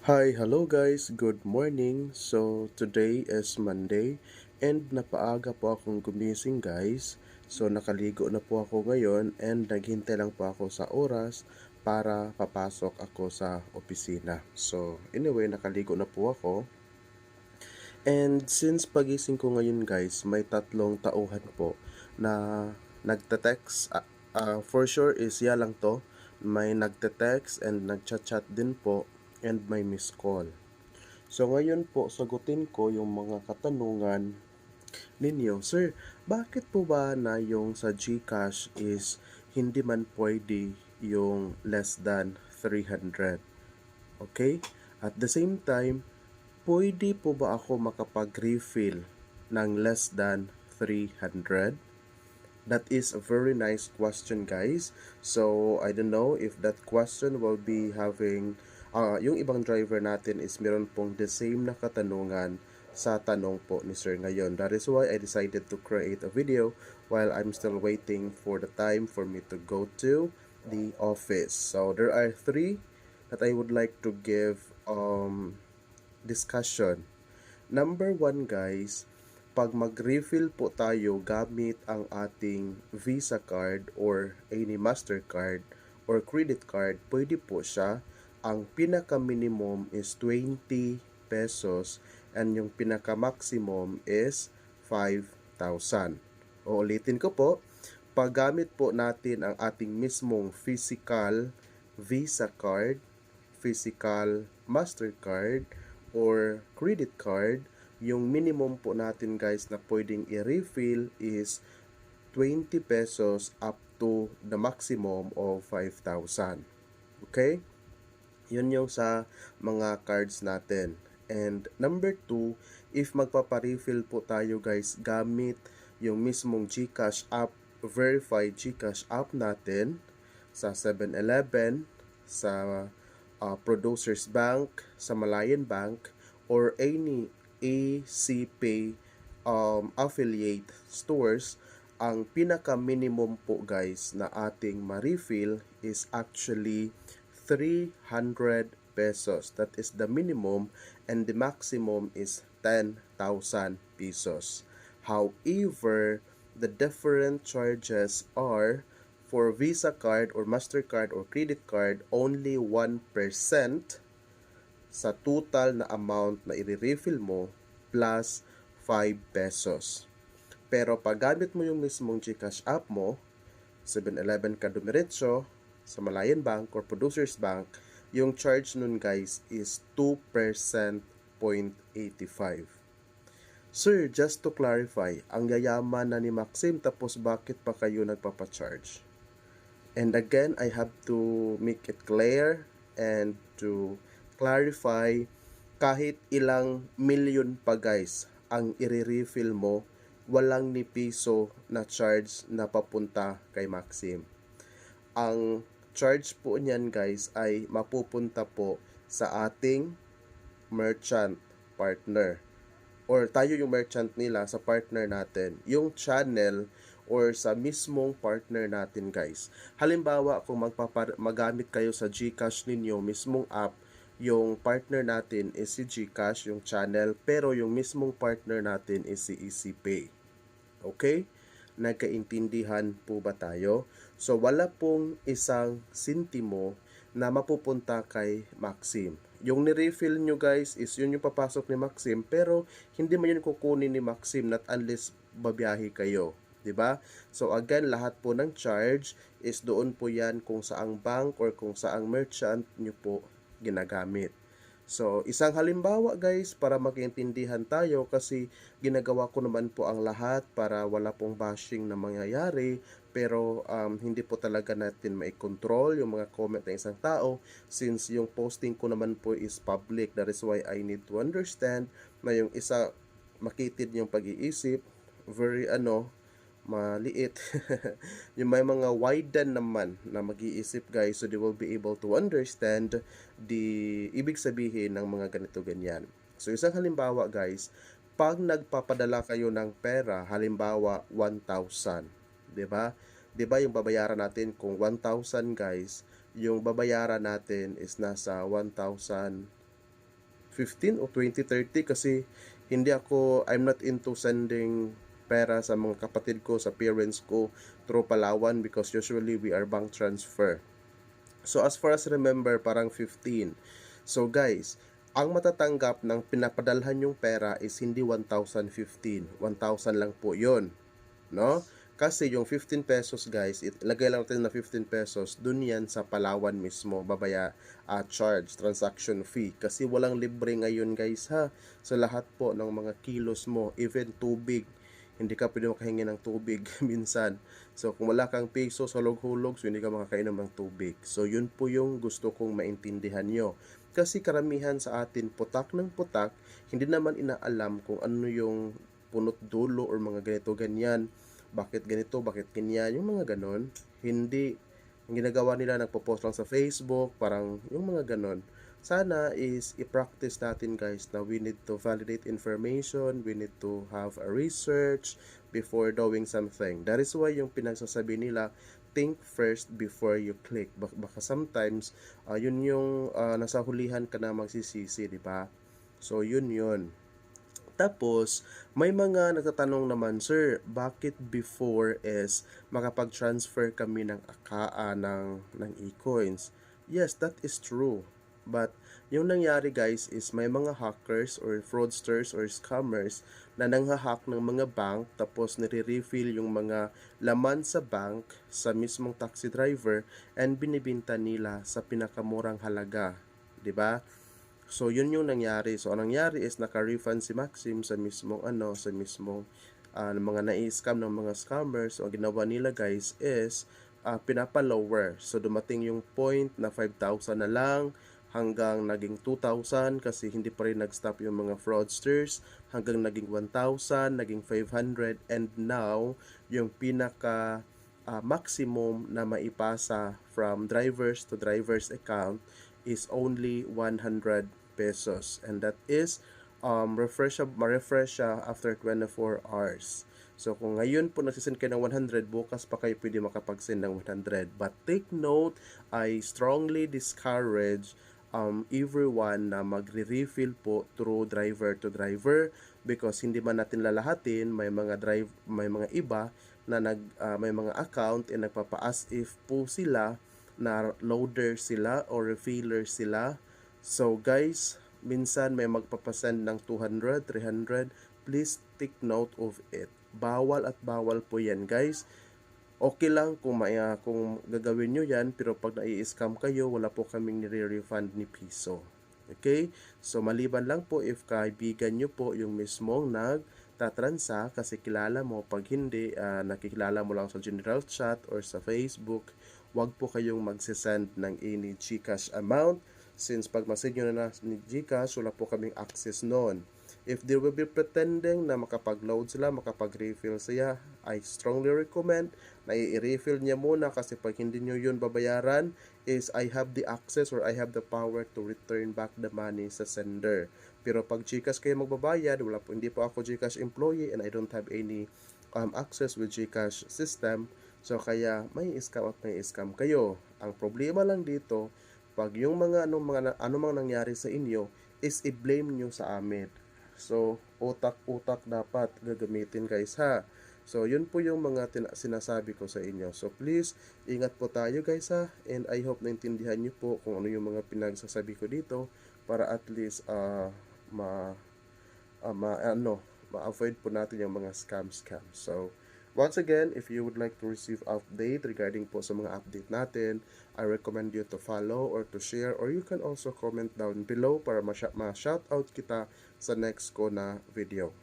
Hi, hello guys, good morning. So, today is Monday and napaaga po akong gumising guys. So, nakaligo na po ako ngayon and naghintay lang po ako sa oras para papasok ako sa opisina. So, anyway, nakaligo na po ako. And since pagising ko ngayon guys, may tatlong tauhan po na nagte-text. For sure is ya lang to. May nagte-text and nagchat-chat din po and may miss call. So ngayon po, sagutin ko yung mga katanungan ninyo. Sir, bakit po ba na yung sa GCash is hindi man pwede yung less than 300? Okay? At the same time, pwede po ba ako makapag-refill ng less than 300? That is a very nice question, guys. So, I don't know if that question will be having, yung ibang driver natin is meron pong the same na katanungan sa tanong po ni Sir ngayon. That is why I decided to create a video while I'm still waiting for the time for me to go to the office. So, there are three that I would like to give discussion. Number one guys, pag mag-refill po tayo gamit ang ating Visa card or any Mastercard or credit card, pwede po siya. Ang pinaka-minimum is 20 pesos and yung pinaka-maximum is 5,000. Uulitin ko po, pag gamit po natin ang ating mismong physical Visa card, physical Mastercard, or credit card, yung minimum po natin guys na pwedeng i-refill is 20 pesos up to the maximum of 5,000. Okay? Yun yung sa mga cards natin. And number 2, if magpapa-refill po tayo guys gamit yung mismong GCash app, verified GCash app natin sa 7-Eleven, sa Producers Bank, sa Malayan Bank, or any ACPay affiliate stores, ang pinaka-minimum po guys na ating ma-refill is actually 300 pesos. That is the minimum and the maximum is 10,000 pesos. However, the different charges are for Visa card or Mastercard or credit card, only 1% sa total na amount na i-refill mo plus 5 pesos. Pero pag gamit mo yung mismong GCash app mo, 7-Eleven ka dumiretso, sa Malayan Bank or Producers Bank, yung charge nun guys is 2% 0.85. Sir, just to clarify, ang yayaman na ni Maxim tapos bakit pa kayo nagpapacharge? And again, I have to make it clear and to clarify, kahit ilang milyon pa guys ang i-refill mo, walang ni piso na charge na papunta kay Maxim. Ang charge po niyan guys ay mapupunta po sa ating merchant partner, or tayo yung merchant nila sa partner natin, yung channel or sa mismong partner natin guys. Halimbawa kung magamit kayo sa GCash ninyo, mismong app, yung partner natin is si GCash, yung channel, pero yung mismong partner natin is si ECPay. Okay? Nagkaintindihan po ba tayo? So wala pong isang sintimo na mapupunta kay Maxim. Yung ni-refill nyo guys is yun yung papasok ni Maxim, pero hindi man yun kukunin ni Maxim not unless babiyahe kayo. 'Di ba? So again, lahat po ng charge is doon po yan kung saang bank or kung saang merchant nyo po ginagamit. So, isang halimbawa guys para magkaintindihan tayo, kasi ginagawa ko naman po ang lahat para wala pong bashing na mangyayari, pero hindi po talaga natin mai-control yung mga comment ng isang tao since yung posting ko naman po is public. That is why I need to understand na yung isa makitid yung pag-iisip, very maliit. Yung may mga widen naman na mag-iisip guys, so they will be able to understand the ibig sabihin ng mga ganito ganyan. So isang halimbawa guys, pag nagpapadala kayo ng pera, halimbawa 1,000, 'di ba? 'Di ba yung babayaran natin kung 1,000 guys, yung babayaran natin is nasa 1,000 15 o 2030 kasi I'm not into sending pera sa mga kapatid ko, sa parents ko through Palawan because usually we are bank transfer. So as far as remember, parang 15. So guys, ang matatanggap ng pinapadalhan yung pera is hindi 1,015. 1,000 lang po yun. No? Kasi yung 15 pesos guys, ilagay lang natin na 15 pesos, dun yan sa Palawan mismo, charge, transaction fee. Kasi walang libre ngayon guys ha, sa lahat po ng mga kilos mo, even tubig. Hindi ka pwede makahingi ng tubig minsan. So kung wala kang peso sa hulog-hulog, so hindi ka makakainom ng tubig. So yun po yung gusto kong maintindihan nyo. Kasi karamihan sa atin, putak ng putak, hindi naman inaalam kung ano yung punot dulo or mga ganito ganyan, bakit ganito, bakit ganyan, yung mga ganon. Hindi, ang ginagawa nila, nagpo-post lang sa Facebook, parang yung mga ganon. Sana is i-practice natin guys na we need to validate information, we need to have a research before doing something. That is why yung pinagsasabi nila, think first before you click. Baka sometimes yun yung nasa hulihan ka na magsisisi, di ba? So yun. Tapos, may mga nagtatanong naman, Sir, bakit before is makapag-transfer kami ng ng e-coins? Yes, that is true. But, yung nangyari guys is may mga hackers or fraudsters or scammers na nanghahack ng mga bank tapos nire-refill yung mga laman sa bank sa mismong taxi driver and binibinta nila sa pinakamurang halaga. 'Di ba? So, yun yung nangyari. So, ang nangyari is naka-refund si Maxim sa mismong mga nai-scam ng mga scammers. So, ang ginawa nila guys is pinapa-lower. So, dumating yung point na 5,000 na lang hanggang naging 2,000 kasi hindi pa rin nag-stop yung mga fraudsters, hanggang naging 1,000, naging 500, and now, yung pinaka maximum na maipasa from drivers to drivers account is only 100 pesos, and that is ma-refresh siya after 24 hours. So kung ngayon po nagsisend kayo ng 100, bukas pa kayo pwede makapag-send ng 100. But take note, I strongly discourage everyone na magre-refill po through driver to driver because hindi man natin lalahatin, may mga iba na may mga account and nagpapa-as if po sila na loader sila or refiller sila. So guys, minsan may magpapasend ng 200, 300. Please take note of it. Bawal at bawal po yan guys. Okay lang kung gagawin nyo yan, pero pag nai-scam kayo, wala po kaming nire-refund ni piso. Okay? So maliban lang po if kaibigan nyo po yung mismong nagtatransa kasi kilala mo. Pag hindi, nakikilala mo lang sa general chat or sa Facebook, wag po kayong magsisend ng any GCash amount since pag masend nyo na ni GCash, wala po kaming access noon. If they will be pretending na makapag-load sila, makapag-refill siya, I strongly recommend na i-refill niya muna kasi pag hindi nyo yun babayaran is I have the access or I have the power to return back the money sa sender. Pero pag GCash kayo magbabayad, hindi po ako GCash employee and I don't have any access with GCash system. So kaya may scam kayo. Ang problema lang dito, pag yung anumang nangyari sa inyo is i-blame nyo sa amin. So utak dapat gagamitin guys ha. So yun po yung mga sinasabi ko sa inyo. So please ingat po tayo guys ha, and I hope naintindihan nyo po kung ano yung mga pinagsasabi ko dito para at least ma-avoid po natin yung mga scam. So once again, if you would like to receive update regarding po sa mga update natin, I recommend you to follow or to share, or you can also comment down below para ma-shoutout kita sa next ko na video.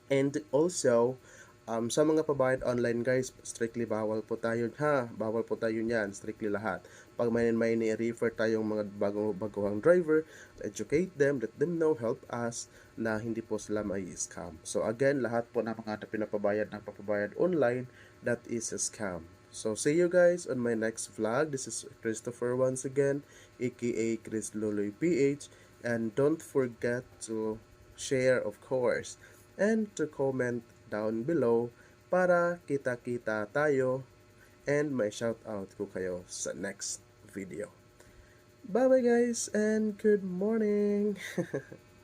And also, sa mga pabayad online guys, strictly bawal po tayo ha. Bawal po tayo niyan, strictly lahat. Pag may ni-refer tayong mga baguhang driver, educate them, let them know, help us na hindi po sila mai-scam. So again, lahat po ng mga pinapabayad ng papabayad online, that is a scam. So see you guys on my next vlog. This is Christopher once again, aka Chris Loloy PH, and don't forget to share of course and to comment down below para kita-kita tayo and may shoutout ko kayo sa next video. Bye bye guys and good morning.